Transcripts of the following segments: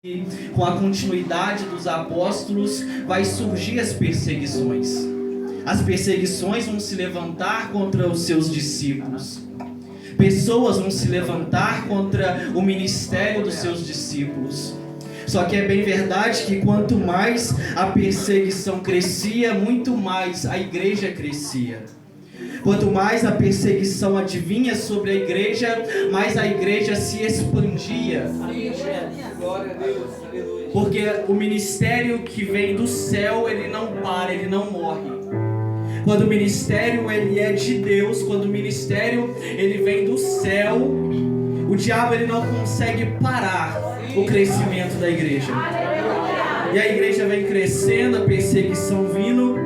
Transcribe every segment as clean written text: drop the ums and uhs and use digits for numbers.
E com a continuidade dos apóstolos, vai surgir as perseguições. As perseguições vão se levantar contra os seus discípulos. Pessoas vão se levantar contra o ministério dos seus discípulos. Só que é bem verdade que quanto mais a perseguição crescia, muito mais a igreja crescia. Quanto mais a perseguição advinha sobre a igreja, mais a igreja se expandia. Glória a Deus, aleluia. Porque o ministério que vem do céu, ele não para, ele não morre. Quando o ministério ele é de Deus, quando o ministério ele vem do céu, o diabo ele não consegue parar o crescimento da igreja. E a igreja vem crescendo, a perseguição vindo,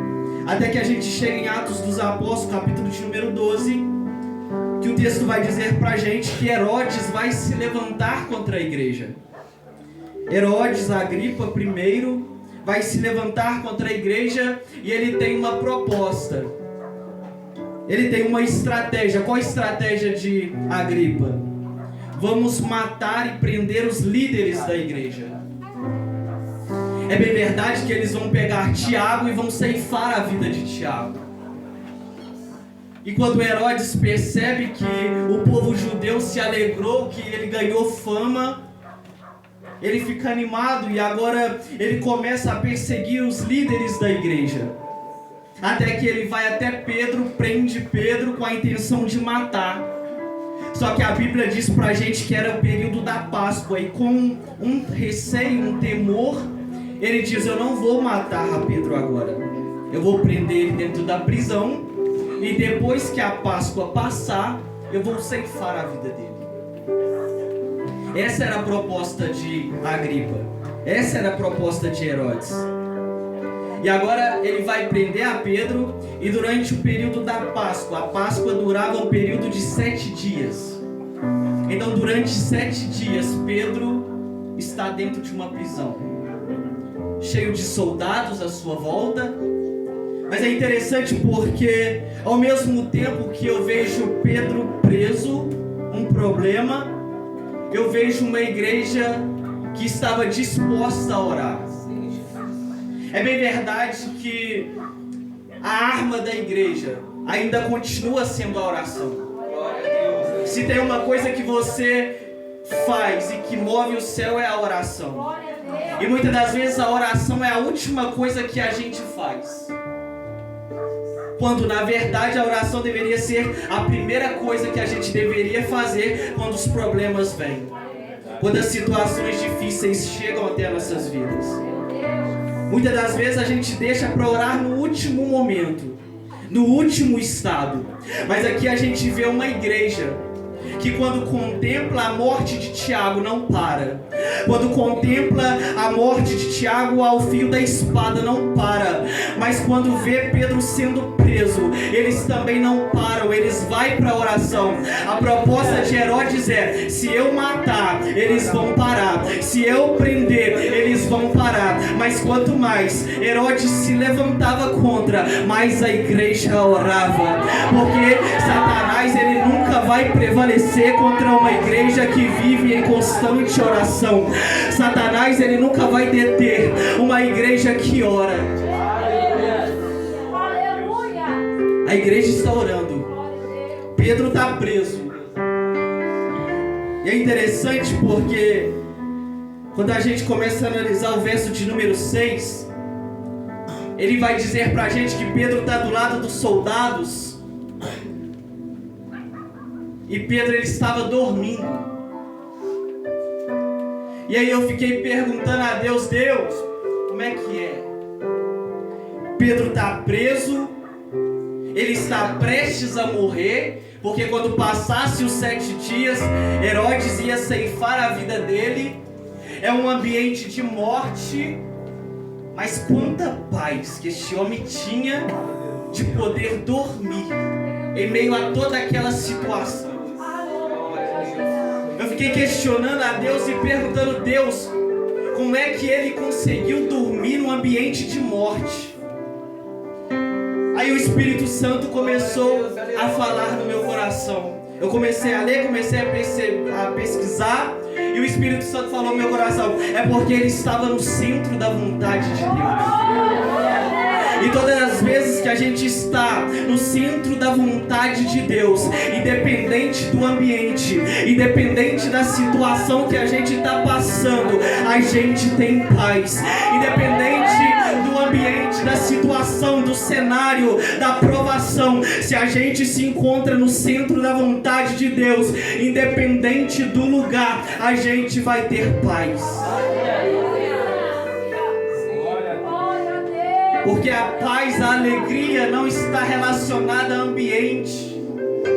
até que a gente chega em Atos dos Apóstolos, capítulo de número 12, que o texto vai dizer pra gente que Herodes vai se levantar contra a igreja. Herodes Agripa I vai se levantar contra a igreja e ele tem uma proposta. Ele tem uma estratégia. Qual a estratégia de Agripa? Vamos matar e prender os líderes da igreja. É bem verdade que eles vão pegar Tiago e vão ceifar a vida de Tiago. E quando Herodes percebe que o povo judeu se alegrou, que ele ganhou fama, ele fica animado e agora ele começa a perseguir os líderes da igreja. Até que ele vai até Pedro, prende Pedro com a intenção de matar. Só que a Bíblia diz pra gente que era o período da Páscoa e com um receio, um temor, ele diz: eu não vou matar a Pedro agora. Eu vou prender ele dentro da prisão e depois que a Páscoa passar, eu vou ceifar a vida dele. Essa era a proposta de Agripa. Essa era a proposta de Herodes. E agora ele vai prender a Pedro e durante o período da Páscoa, a Páscoa durava um período de 7 dias. Então durante 7 dias Pedro está dentro de uma prisão, cheio de soldados à sua volta. Mas é interessante porque ao mesmo tempo que eu vejo Pedro preso, um problema, eu vejo uma igreja que estava disposta a orar. É bem verdade que a arma da igreja ainda continua sendo a oração. Se tem uma coisa que você faz e que move o céu é a oração. E muitas das vezes a oração é a última coisa que a gente faz. Quando na verdade a oração deveria ser a primeira coisa que a gente deveria fazer quando os problemas vêm, quando as situações difíceis chegam até nossas vidas. Muitas das vezes a gente deixa para orar no último momento, no último estado. Mas aqui a gente vê uma igreja que quando contempla a morte de Tiago não para. Quando contempla a morte de Tiago ao fio da espada não para. Mas quando vê Pedro sendo preso, eles também não param, eles vão para a oração. A proposta de Herodes é: se eu matar, eles vão parar. Se eu prender, eles vão parar. Mas quanto mais Herodes se levantava contra, mais a igreja orava. Porque Satanás ele nunca vai prevalecer contra uma igreja que vive em constante oração. Satanás ele nunca vai deter uma igreja que ora. A igreja está orando. Pedro está preso. E é interessante porque quando a gente começa a analisar o verso de número 6, ele vai dizer pra gente que Pedro está do lado dos soldados. E Pedro ele estava dormindo. E aí eu fiquei perguntando a Deus: Deus, como é que é? Pedro está preso, ele está prestes a morrer, porque quando passasse os 7 dias, Herodes ia ceifar a vida dele. É um ambiente de morte, mas quanta paz que este homem tinha de poder dormir em meio a toda aquela situação. Eu fiquei questionando a Deus e perguntando: Deus, como é que ele conseguiu dormir num ambiente de morte? Aí o Espírito Santo começou a falar no meu coração. Eu comecei a ler, comecei a pesquisar E o Espírito Santo falou no meu coração, é porque ele estava no centro da vontade de Deus. E todas as vezes que a gente está no centro da vontade de Deus, independente do ambiente, independente da situação que a gente está passando, a gente tem paz. Independente do ambiente, da situação, do cenário, da provação, se a gente se encontra no centro da vontade de Deus, independente do lugar, a gente vai ter paz. Porque a paz, a alegria não está relacionada a ambiente,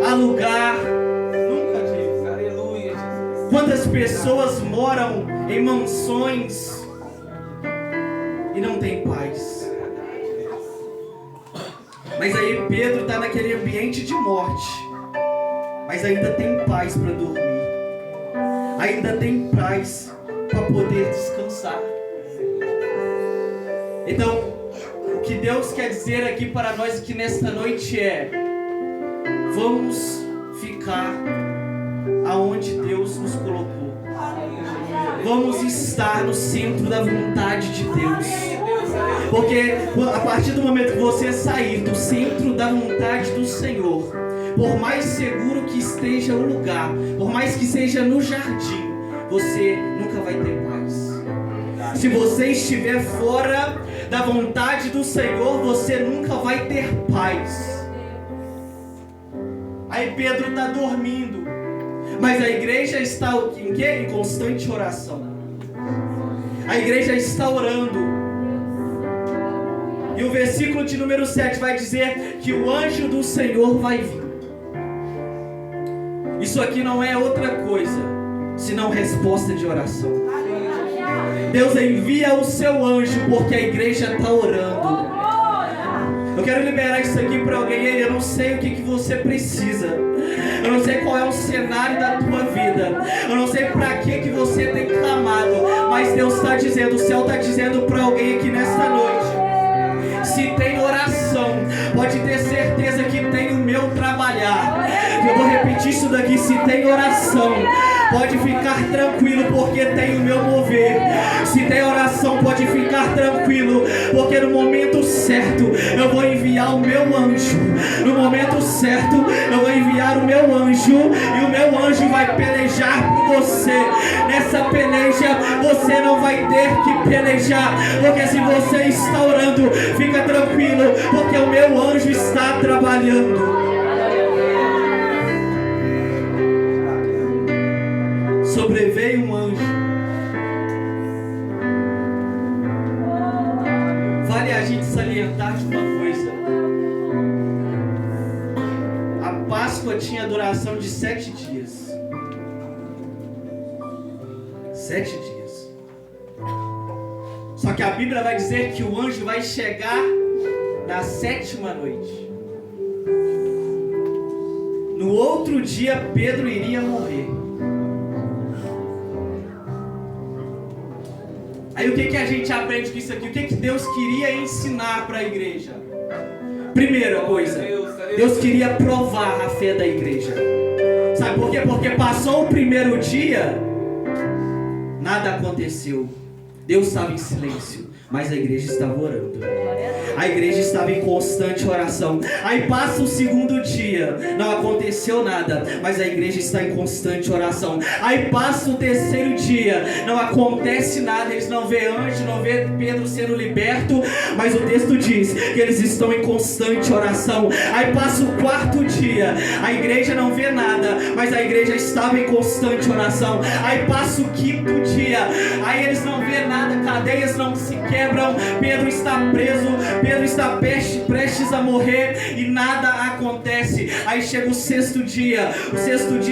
a lugar. Nunca diz. Aleluia, Jesus. Quantas pessoas moram em mansões e não tem paz? Mas aí Pedro está naquele ambiente de morte, mas ainda tem paz para dormir, ainda tem paz para poder descansar. Então, o que Deus quer dizer aqui para nós aqui nesta noite é: vamos ficar aonde Deus nos colocou. Vamos estar no centro da vontade de Deus. Porque a partir do momento que você sair do centro da vontade do Senhor, por mais seguro que esteja o lugar, por mais que seja no jardim, você nunca vai ter paz. Se você estiver fora da vontade do Senhor, você nunca vai ter paz. Aí Pedro está dormindo, mas a igreja está em quê? Em constante oração. A igreja está orando. E o versículo de número 7 vai dizer que o anjo do Senhor vai vir. Isso aqui não é outra coisa senão resposta de oração. Deus envia o seu anjo porque a igreja está orando. Eu quero liberar isso aqui para alguém. Eu não sei o que você precisa. Eu não sei qual é o cenário da tua vida. Eu não sei para que você tem clamado. Mas Deus está dizendo, o céu está dizendo para alguém aqui nesta noite. Se tem oração, pode ter certeza que tem o meu trabalhar. Eu vou repetir isso daqui. Se tem oração, pode ficar tranquilo, porque tem o meu mover. Se tem oração, pode ficar tranquilo, porque no momento certo eu vou enviar o meu anjo. No momento certo eu vou enviar o meu anjo, e o meu anjo vai pelejar por você. Nessa peleja você não vai ter que pelejar, porque se você está orando, fica tranquilo, porque o meu anjo está trabalhando. Sobreveio um anjo. Vale a gente salientar de uma coisa. A Páscoa tinha duração de 7 dias. 7 dias. Só que a Bíblia vai dizer que o anjo vai chegar na 7ª noite. No outro dia Pedro iria morrer. Aí o que a gente aprende com isso aqui? O que Deus queria ensinar para a igreja? Primeira coisa, Deus queria provar a fé da igreja. Sabe por quê? Porque passou o primeiro dia, nada aconteceu. Deus estava em silêncio, mas a igreja estava orando. A igreja estava em constante oração. Aí passa o segundo dia, não aconteceu nada, mas a igreja está em constante oração. Aí passa o terceiro dia, não acontece nada, eles não vê anjo, não vê Pedro sendo liberto, mas o texto diz que eles estão em constante oração. Aí passa o quarto dia, a igreja não vê nada, mas a igreja estava em constante oração. Aí passa o quinto dia, aí eles não vê nada, cadeias não se quebram, Pedro está preso, Pedro está prestes a morrer e nada acontece. Aí chega o sexto dia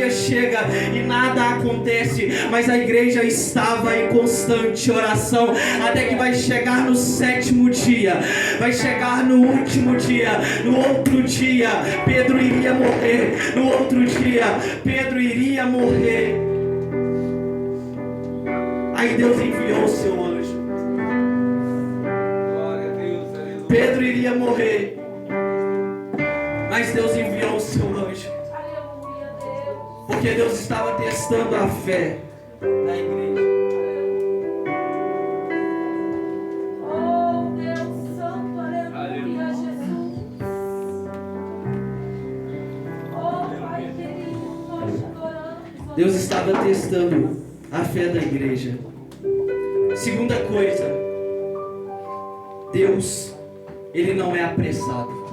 chega e nada acontece, mas a igreja estava em constante oração, até que vai chegar no 7º dia, vai chegar no último dia. No outro dia Pedro iria morrer, no outro dia Pedro iria morrer. Aí Deus enviou o seu anjo. Pedro iria morrer, mas Deus enviou o seu anjo, porque Deus estava testando a fé da igreja. Oh, Deus Santo, aleluia, Jesus. Oh, Pai querido, nós te adoramos. Deus estava testando a fé da igreja. Segunda coisa, Deus, Ele não é apressado.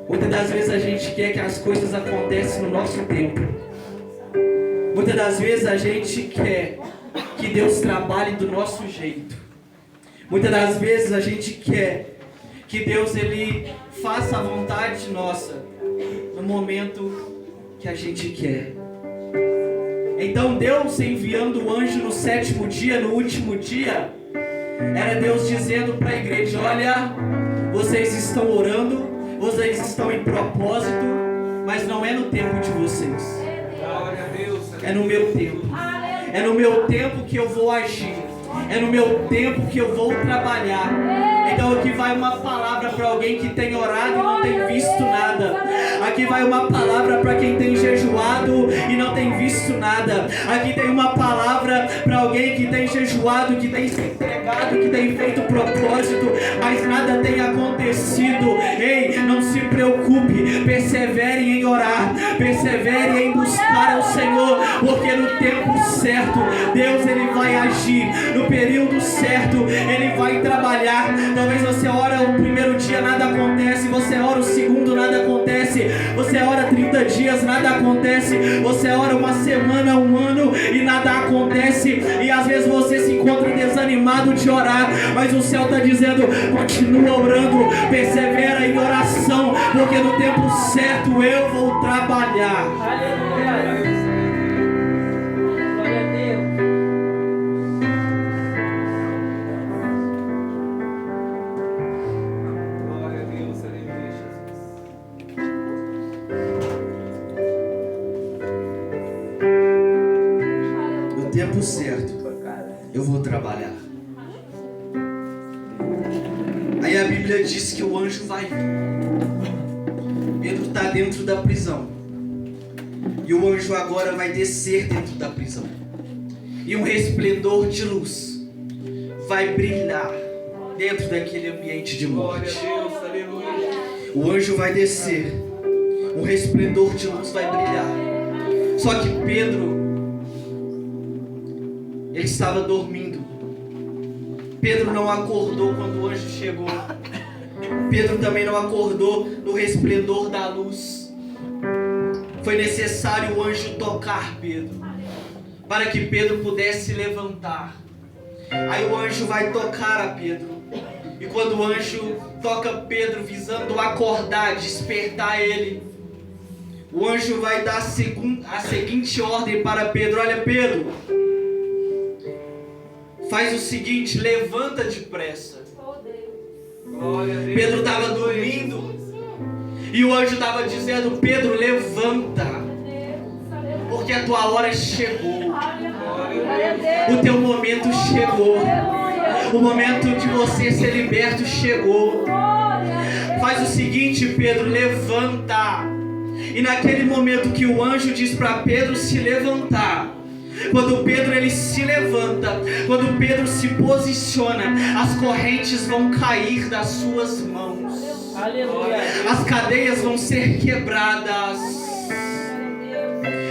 Muitas das vezes a gente quer que as coisas aconteçam no nosso tempo. Muitas das vezes a gente quer que Deus trabalhe do nosso jeito. Muitas das vezes a gente quer que Deus Ele faça a vontade nossa no momento que a gente quer. Então Deus enviando o anjo no 7º dia, no último dia, era Deus dizendo para a igreja: olha, vocês estão orando, vocês estão em propósito, mas não é no tempo de vocês. É no meu tempo. É no meu tempo que eu vou agir. É no meu tempo que eu vou trabalhar. Então aqui vai uma palavra para alguém que tem orado e não tem visto nada. Aqui vai uma palavra para quem tem jejuado e não tem visto nada. Aqui tem uma palavra para alguém que tem jejuado, que tem se entregado, que tem feito propósito, mas nada tem acontecido. Ei, não se preocupe, persevere em orar, persevere em buscar ao Senhor, porque no tempo certo Deus Ele vai agir, no período certo Ele vai trabalhar. Talvez você ora o primeiro dia, nada acontece. Você ora o segundo, nada acontece. Você ora 30 dias, nada acontece. Você ora uma semana, um ano e nada acontece. E às vezes você se encontra desanimado de orar, mas o céu está dizendo: continua orando, persevera em oração, porque no tempo certo eu vou trabalhar. Aleluia. Glória a Deus. No tempo certo eu vou trabalhar. Aí a Bíblia diz que o anjo vai vir. Pedro está dentro da prisão. E o anjo agora vai descer dentro da prisão. E um resplendor de luz vai brilhar dentro daquele ambiente de morte. O anjo vai descer. Um resplendor de luz vai brilhar. Só que Pedro, ele estava dormindo. Pedro não acordou quando o anjo chegou. Pedro também não acordou no resplendor da luz. Foi necessário o anjo tocar Pedro, para que Pedro pudesse levantar. Aí o anjo vai tocar a Pedro. E quando o anjo toca Pedro, visando acordar, despertar ele, o anjo vai dar a seguinte ordem para Pedro: olha, Pedro, faz o seguinte, levanta depressa. Pedro estava dormindo e o anjo estava dizendo: Pedro, levanta, porque a tua hora chegou, o teu momento chegou, o momento de você ser liberto chegou. Faz o seguinte, Pedro, levanta. E naquele momento que o anjo diz para Pedro se levantar, quando Pedro ele se levanta, quando Pedro se posiciona, as correntes vão cair das suas mãos. Aleluia. As cadeias vão ser quebradas.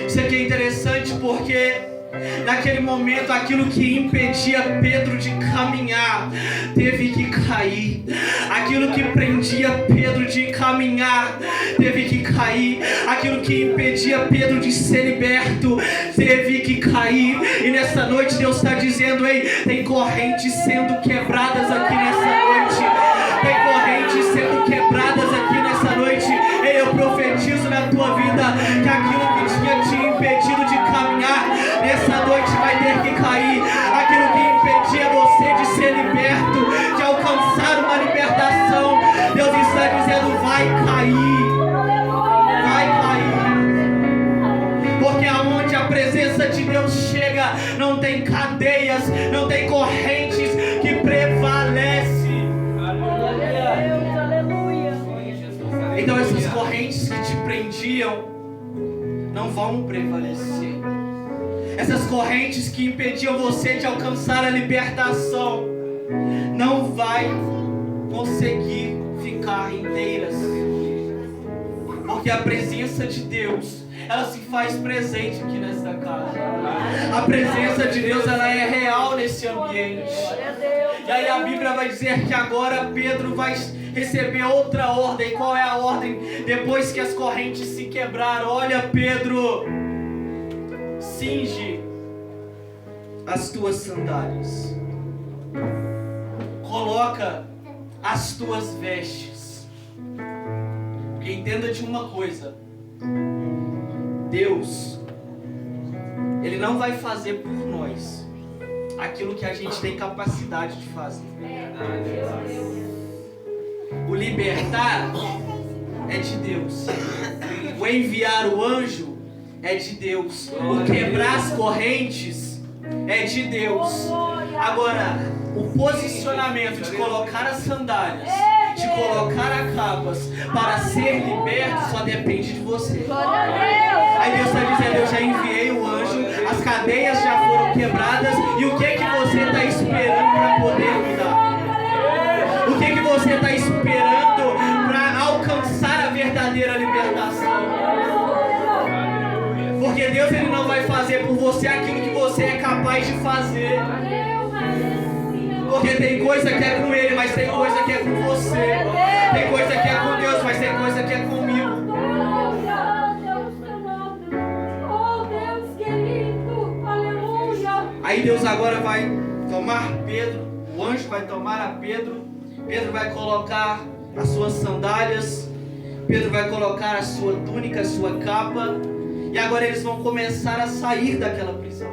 Isso aqui é interessante porque naquele momento aquilo que impedia Pedro de caminhar teve que cair. Aquilo que prendia Pedro de caminhar teve que cair. Aquilo que impedia Pedro de ser liberto teve que cair. E nessa noite Deus está dizendo: ei, tem correntes sendo quebradas aqui nessa noite. Tem correntes sendo quebradas aqui nessa noite. Ei, eu profetizo na tua vida que aquilo que tinha te impedido de caminhar nessa noite vai ter que cair. Aquilo que impedia você de ser liberto, de alcançar uma libertação, Deus está dizendo: vai cair. Vai cair. Porque aonde a presença de Deus chega, não tem cadeias, não tem correntes que prevalecem. Então essas correntes que te prendiam não vão prevalecer. essas correntes que impediam você de alcançar a libertação, não vai conseguir ficar inteiras. Porque a presença de Deus, ela se faz presente aqui nesta casa. A presença de Deus, ela é real nesse ambiente. E aí a Bíblia vai dizer que agora Pedro vai receber outra ordem. Qual é a ordem? Depois que as correntes se quebraram, olha, Pedro, cinge as tuas sandálias, coloca as tuas vestes. Porque entenda de uma coisa: Deus, Ele não vai fazer por nós aquilo que a gente tem capacidade de fazer. O libertar é de Deus. O enviar o anjo é de Deus. O quebrar as correntes é de Deus. Agora, o posicionamento de colocar as sandálias, de colocar a capas para ser liberto, só depende de você. Aí Deus está dizendo: eu já enviei o anjo, as cadeias já foram quebradas, e o que você está esperando para poder mudar? O que você está esperando para alcançar a verdadeira libertação? Porque Deus, Ele não vai fazer por você aquilo que você é capaz de fazer. Porque tem coisa que é com Ele, mas tem coisa que é com você. Tem coisa que é com Deus, mas tem coisa que é comigo. Aí Deus agora vai tomar Pedro, o anjo vai tomar a Pedro. Pedro vai colocar as suas sandálias, Pedro vai colocar a sua túnica, a sua capa, e agora eles vão começar a sair daquela prisão.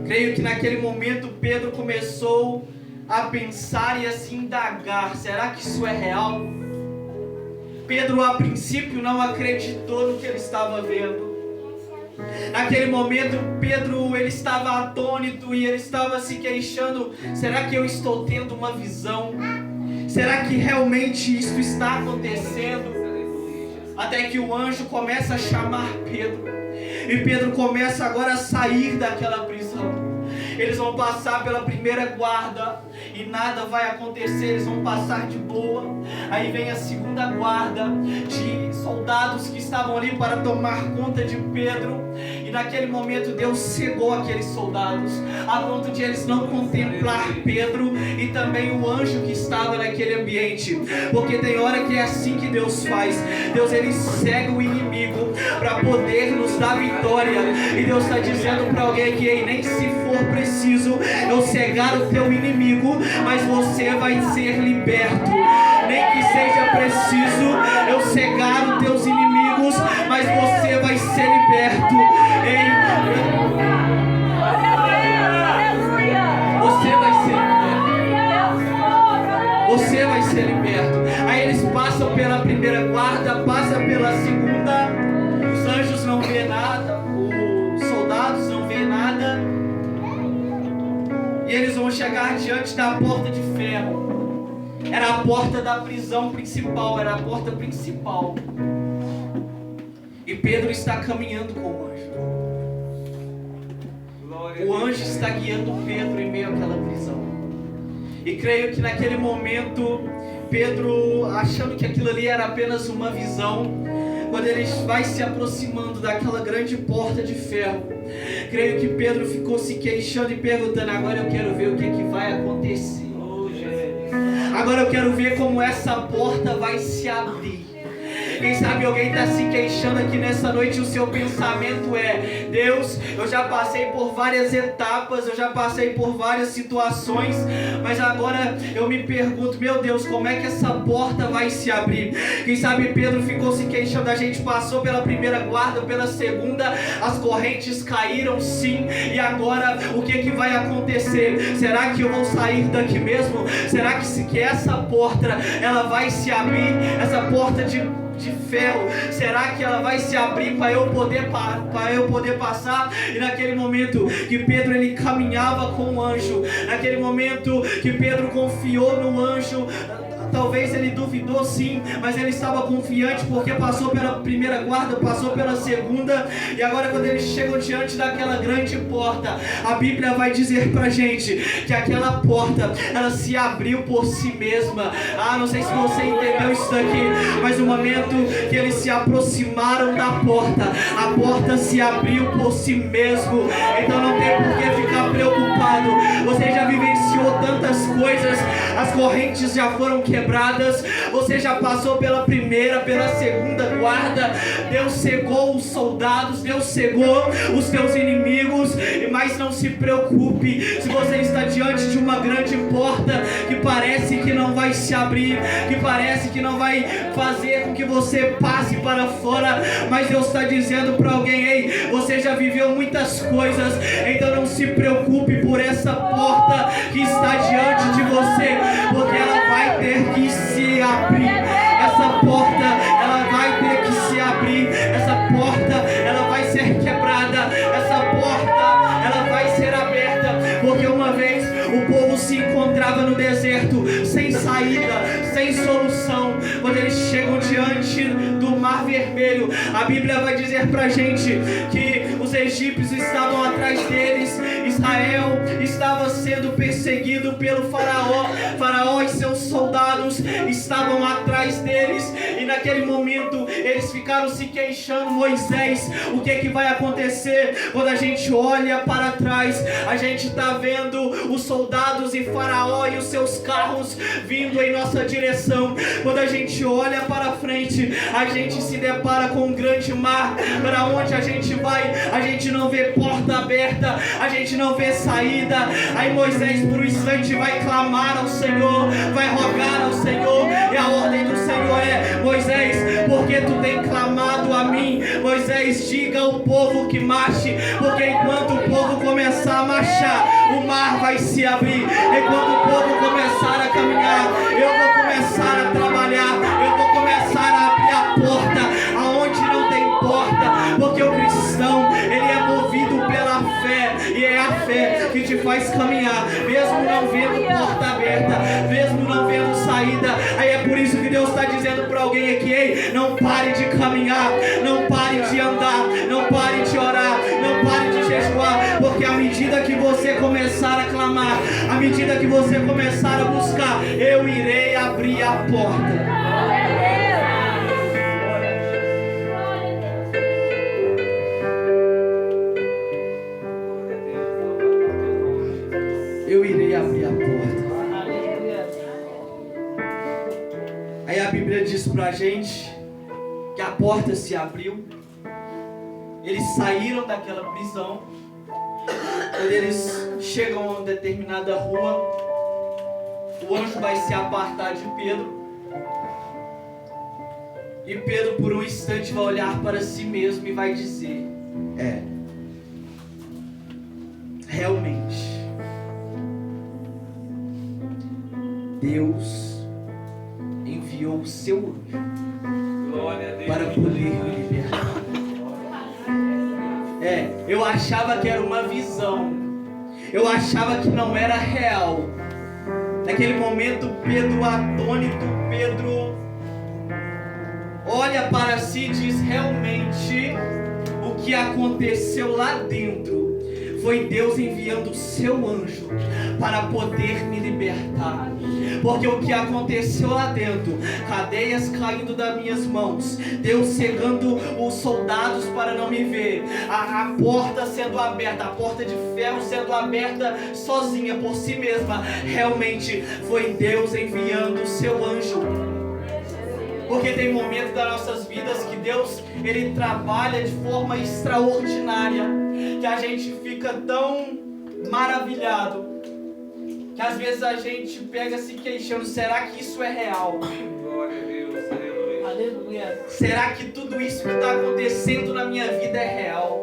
Creio que naquele momento Pedro começou a pensar e a se indagar: será que isso é real? Pedro a princípio não acreditou no que ele estava vendo. Naquele momento Pedro, ele estava atônito e ele estava se queixando: será que eu estou tendo uma visão? Será que realmente isso está acontecendo? Até que o anjo começa a chamar Pedro, e Pedro começa agora a sair daquela prisão. Eles vão passar pela primeira guarda e nada vai acontecer, eles vão passar de boa. Aí vem a segunda guarda de soldados que estavam ali para tomar conta de Pedro, e naquele momento Deus cegou aqueles soldados a ponto de eles não contemplar Pedro e também o anjo que estava naquele ambiente. Porque tem hora que é assim que Deus faz. Deus, Ele cega o inimigo para poder nos dar vitória. E Deus está dizendo para alguém que: ei, nem se for preciso eu cegar o teu inimigo, mas você vai ser liberto. Nem que seja preciso eu cegar os teus inimigos, mas você vai ser liberto. Ei, você vai ser liberto. Você vai ser liberto. Aí eles passam pela primeira guarda, passam pela segunda. Os anjos não vê nada, os soldados não vê nada. E eles vão chegar diante da porta de ferro. Era a porta da prisão principal, era a porta principal. E Pedro está caminhando com o anjo. O anjo está guiando Pedro em meio àquela prisão. E creio que naquele momento, Pedro, achando que aquilo ali era apenas uma visão, quando ele vai se aproximando daquela grande porta de ferro, creio que Pedro ficou se queixando e perguntando: agora eu quero ver o que vai acontecer. Agora eu quero ver como essa porta vai se abrir. Quem sabe alguém está se queixando aqui nessa noite e o seu pensamento é: Deus, eu já passei por várias etapas, eu já passei por várias situações, mas agora eu me pergunto: meu Deus, como é que essa porta vai se abrir? Quem sabe Pedro ficou se queixando: a gente passou pela primeira guarda, pela segunda, as correntes caíram sim, e agora o que vai acontecer? Será que eu vou sair daqui mesmo? Será que essa porta ela vai se abrir? Essa porta de ferro, será que ela vai se abrir para eu poder passar? E naquele momento que Pedro ele caminhava com o anjo, naquele momento que Pedro confiou no anjo, talvez ele duvidou sim, mas ele estava confiante porque passou pela primeira guarda, passou pela segunda, e agora quando eles chegam diante daquela grande porta, a Bíblia vai dizer pra gente que aquela porta, ela se abriu por si mesma. Não sei se você entendeu isso daqui, mas no momento que eles se aproximaram da porta, a porta se abriu por si mesmo. Então não tem por que ficar preocupado. Você já vivenciou tantas coisas, as correntes já foram quebradas, você já passou pela primeira, pela segunda guarda, Deus cegou os soldados, Deus cegou os teus inimigos, mas não se preocupe, se você está diante de uma grande porta que parece que não vai se abrir, que parece que não vai fazer com que você passe para fora, mas Deus está dizendo para alguém: ei, você já viveu muitas coisas, então não se preocupe por essa porta que está diante de você, porque ela vai ter que se abrir. Essa porta, ela vai ter que se abrir. Essa porta, ela vai ser quebrada. Essa porta, ela vai ser aberta, porque uma vez o povo se encontrava no deserto, sem saída, sem solução. Quando eles chegam diante do Mar Vermelho, a Bíblia vai dizer pra gente que os egípcios estavam atrás deles, Israel estava sendo perseguido pelo faraó, faraó e seus soldados estavam atrás deles, e naquele momento eles ficaram se queixando: Moisés, o que vai acontecer? Quando a gente olha para trás, a gente está vendo os soldados e faraó e os seus carros vindo em nossa direção. Quando a gente olha para frente, a gente se depara com um grande mar. Para onde a gente vai, a gente não vê porta aberta, a gente não vê saída. Aí Moisés por um instante vai clamar ao Senhor, vai rogar ao Senhor, e a ordem do Senhor é: Moisés, porque tu tem clamado a mim, Moisés, diga ao povo que marche, porque enquanto o povo começar a marchar, o mar vai se abrir. Enquanto o povo começar a caminhar, eu vou começar a trabalhar, eu vou começar a abrir a porta aonde não tem porta, porque o cristão, ele é movido pela fé, e é a fé que te faz caminhar, mesmo não vendo porta aberta, mesmo não vendo saída. Aí é por isso que Deus está dizendo para alguém aqui: ei, não pare de caminhar, não pare de andar, não pare de orar, não pare de jejuar, porque à medida que você começar a clamar, à medida que você começar a buscar, eu irei abrir a porta. Eu irei abrir a porta. Aí a Bíblia diz pra gente que a porta se abriu, eles saíram daquela prisão. Quando eles chegam a uma determinada rua, o anjo vai se apartar de Pedro, e Pedro por um instante vai olhar para si mesmo e vai dizer: realmente Deus enviou o seu anjo para poder me libertar. Eu achava que era uma visão, eu achava que não era real. Naquele momento, Pedro atônito, Pedro olha para si e diz: realmente o que aconteceu lá dentro foi Deus enviando o seu anjo para poder me libertar. Porque o que aconteceu lá dentro, cadeias caindo das minhas mãos, Deus cegando os soldados para não me ver, a porta sendo aberta, a porta de ferro sendo aberta sozinha por si mesma, realmente foi Deus enviando o seu anjo. Porque tem momentos das nossas vidas que Deus, ele trabalha de forma extraordinária, que a gente fica tão maravilhado, que às vezes a gente pega se queixando: será que isso é real? Glória a Deus, aleluia. Aleluia. Será que tudo isso que está acontecendo na minha vida é real?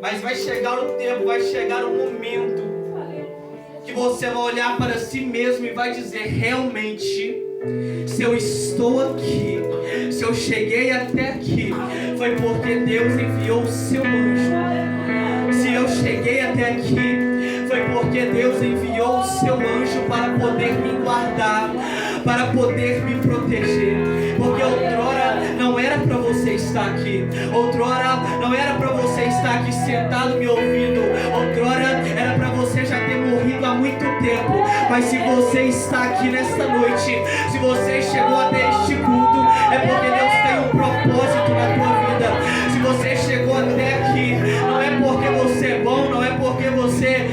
Mas vai chegar o tempo, vai chegar o momento que você vai olhar para si mesmo e vai dizer: realmente, se eu estou aqui, se eu cheguei até aqui, foi porque Deus enviou o seu anjo. Se eu cheguei até aqui, foi porque Deus enviou o seu anjo para poder me guardar, para poder me proteger. Porque outrora não era para você estar aqui. Outrora não era para você estar aqui sentado me ouvindo. Outrora era para você já ter morrido há muito tempo. Mas se você está aqui nesta noite, se você chegou até este culto, é porque Deus tem um propósito na tua vida. Se você chegou até aqui, não é porque você é bom, não é porque você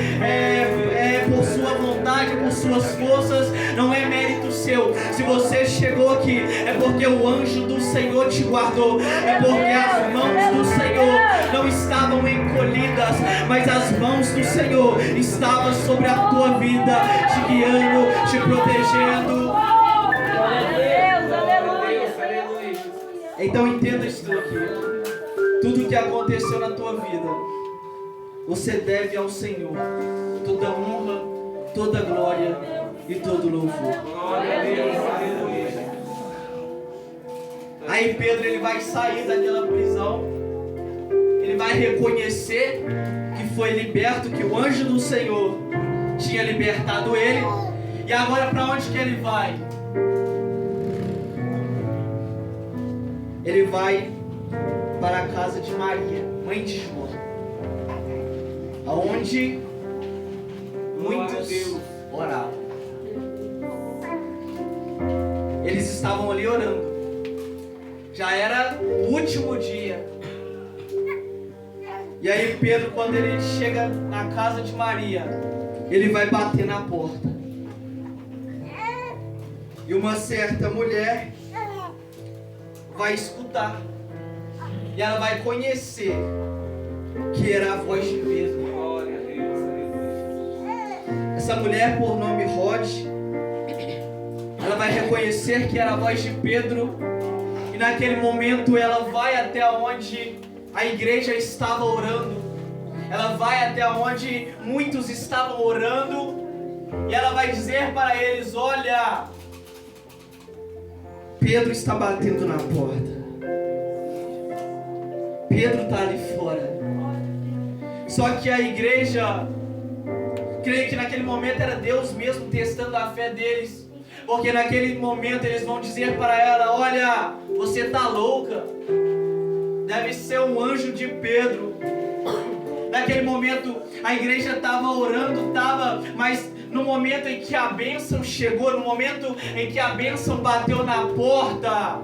por sua vontade, por suas forças, não é mérito seu. Se você chegou aqui, é porque o anjo do Senhor te guardou, é porque as mãos do Senhor não estavam encolhidas, mas as mãos do Senhor estavam sobre a tua vida, te guiando, te protegendo. Então entenda isso aqui. Tudo que aconteceu na tua vida, você deve ao Senhor toda honra, toda glória e todo louvor. Glória a Deus, aleluia. Aí Pedro, ele vai sair daquela prisão, ele vai reconhecer que foi liberto, que o anjo do Senhor tinha libertado ele. E agora para onde que ele vai? Ele vai para a casa de Maria, mãe de João, aonde muitos oravam. Eles estavam ali orando. Já era o último dia. E aí Pedro, quando ele chega na casa de Maria, ele vai bater na porta. E uma certa mulher vai escutar. E ela vai conhecer que era a voz de Pedro. Glória a Deus, aleluia. Essa mulher, por nome Rod, ela vai reconhecer que era a voz de Pedro. E naquele momento ela vai até onde a igreja estava orando. Ela vai até onde muitos estavam orando. E ela vai dizer para eles: olha, Pedro está batendo na porta. Pedro está ali fora. Só que a igreja, creio que naquele momento era Deus mesmo testando a fé deles. Porque naquele momento eles vão dizer para ela: olha, você está louca. Deve ser um anjo de Pedro. Naquele momento a igreja estava orando, mas no momento em que a bênção chegou, no momento em que a bênção bateu na porta,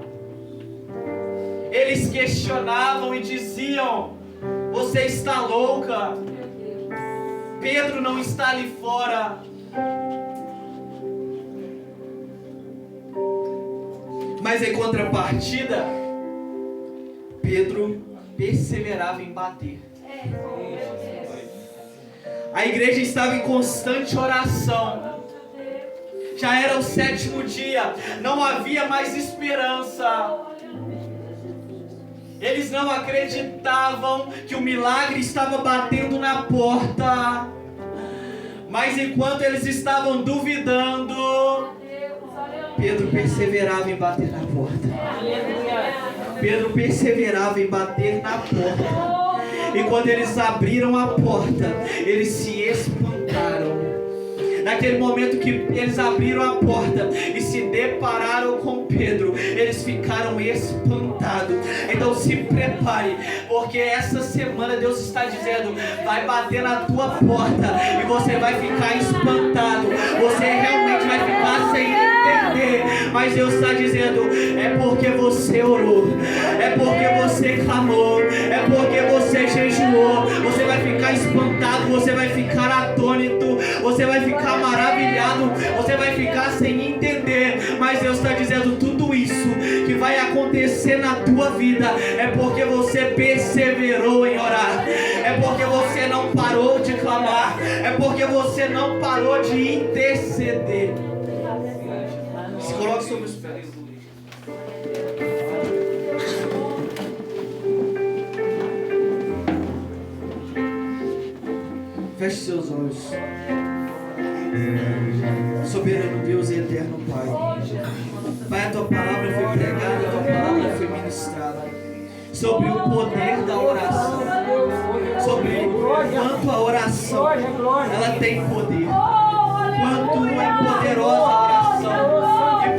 eles questionavam e diziam: você está louca? Pedro não está ali fora. Mas em contrapartida, Pedro perseverava em bater. A igreja estava em constante oração. Já era o 7º dia, não havia mais esperança. Eles não acreditavam que o milagre estava batendo na porta. Mas enquanto eles estavam duvidando, Pedro perseverava em bater na porta. Pedro perseverava em bater na porta. E quando eles abriram a porta, eles se espantaram. Naquele momento que eles abriram a porta e se depararam com Pedro, eles ficaram espantados. Então se prepare, porque essa semana Deus está dizendo: vai bater na tua porta e você vai ficar espantado. Você realmente vai ficar sem entender. Mas Deus está dizendo: é porque você orou, é porque você clamou, é porque você jejuou. Você vai ficar espantado, você vai ficar atônito, você vai ficar maravilhado, você vai ficar sem entender. Mas Deus está dizendo: tudo isso que vai acontecer na tua vida é porque você perseverou em orar, é porque você não parou de clamar, é porque você não parou de interceder. Se coloque sobre os pés. Feche seus olhos. Soberano Deus e eterno Pai, Pai, a tua palavra foi pregada, a tua palavra foi ministrada sobre o poder da oração, sobre quanto a oração ela tem poder, quanto é poderosa a oração. E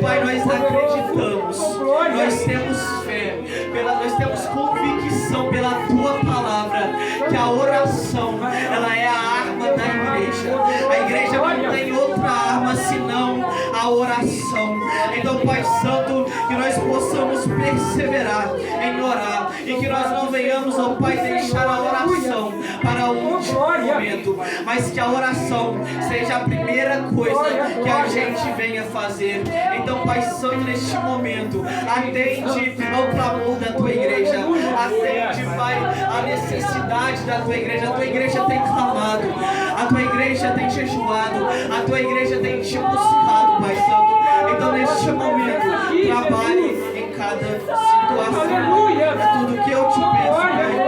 oração. Então, Pai Santo, que nós possamos perseverar em orar e que nós não venhamos, ó Pai, deixar a oração para o último momento, mas que a oração seja a primeira coisa que a gente venha fazer. Então, Pai Santo, neste momento, atende ao clamor da tua igreja, atende, Pai, a necessidade da tua igreja. A tua igreja tem clamado, a tua igreja tem jejuado, a tua igreja tem te buscado, Pai Santo. Então, neste momento, trabalhe em cada situação. É tudo que eu te peço,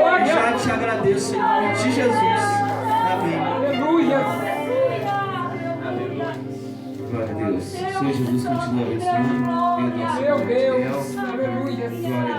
Pai. Já te agradeço em nome de Jesus. Amém. Glória a Deus. Senhor Jesus continua abençoando. Meu Deus, aleluia. Glória a Deus.